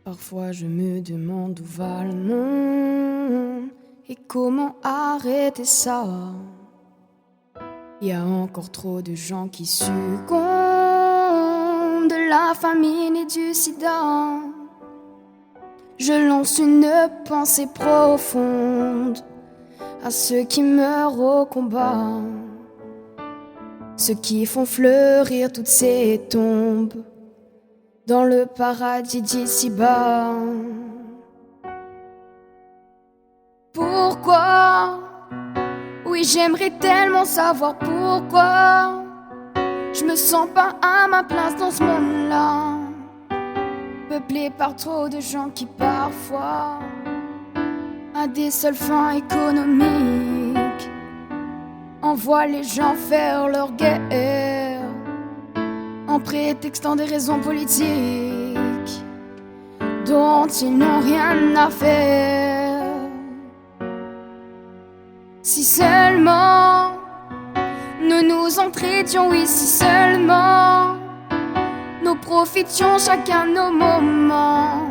Parfois je me demande où va le monde et comment arrêter ça. Y a encore trop de gens qui succombent de la famine et du sida. Je lance une pensée profonde à ceux qui meurent au combat, ceux qui font fleurir toutes ces tombes dans le paradis d'ici-bas. Pourquoi? Oui, j'aimerais tellement savoir pourquoi je me sens pas à ma place dans ce monde-là, peuplé par trop de gens qui parfois à des seules fins économiques envoient les gens faire leur guerre en prétextant des raisons politiques dont ils n'ont rien à faire. Si seulement nous nous entraidions, oui, si seulement nous profitions chacun nos moments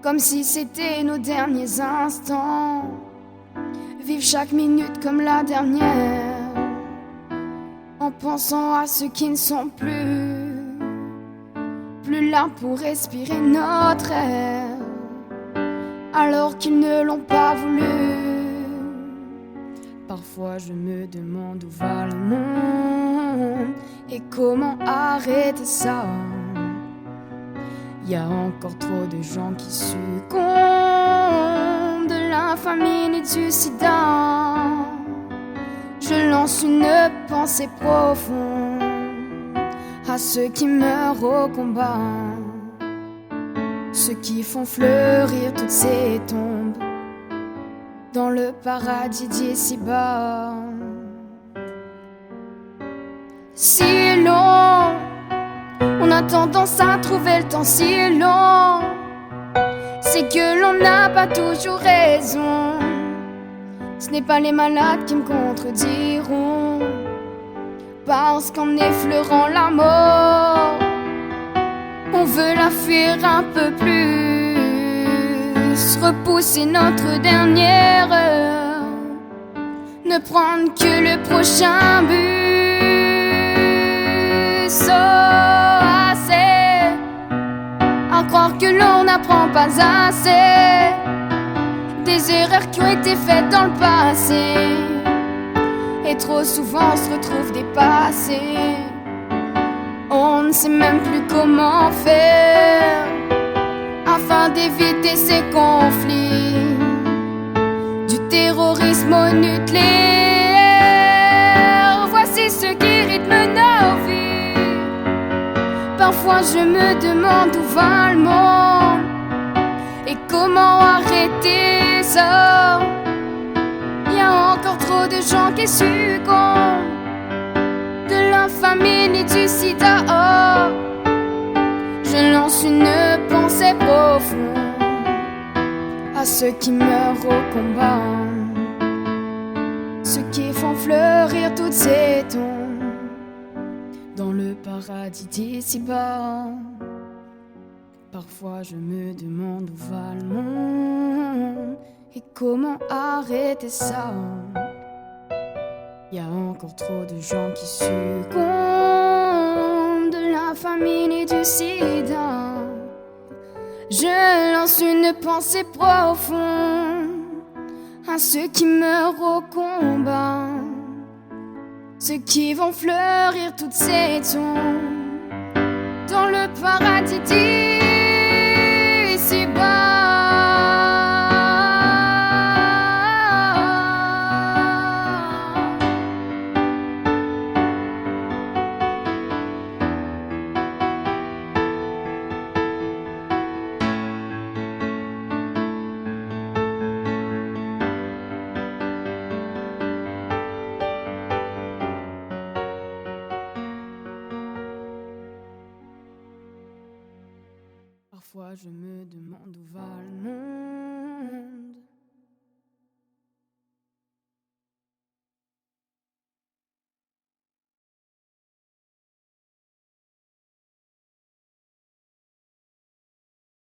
comme si c'était nos derniers instants, vivre chaque minute comme la dernière, en pensant à ceux qui ne sont plus là pour respirer notre air, alors qu'ils ne l'ont pas voulu. Parfois je me demande où va le monde et comment arrêter ça. Y a encore trop de gens qui succombent de la famine et du sida. Je lance une pensée profonde à ceux qui meurent au combat, ceux qui font fleurir toutes ces tombes dans le paradis d'ici-bas. Si long, on a tendance à trouver le temps si long, c'est que l'on n'a pas toujours raison. Ce n'est pas les malades qui me contrediront, parce qu'en effleurant la mort, on veut la fuir un peu plus, repousser notre dernière heure, ne prendre que le prochain bus. Oh, assez à croire que l'on n'apprend pas assez des erreurs qui ont été faites dans le passé, et trop souvent on se retrouve dépassé. On ne sait même plus comment faire afin d'éviter ces conflits, du terrorisme au nucléaire. Voici ce qui rythme nos vies. Parfois je me demande où va le monde et comment arrêter ça. Y a encore trop de gens qui succombent de la famine et du sida. Oh, je lance une pensée profonde à ceux qui meurent au combat, ceux qui font fleurir toutes ces tombes dans le paradis d'ici-bas. Parfois je me demande où va le monde et comment arrêter ça. Y a encore trop de gens qui succombent de la famine et du sida. Je lance une pensée profonde à ceux qui meurent au combat, ceux qui vont fleurir toutes ces tombes dans le paradis d'ici-bas. Parfois je me demande où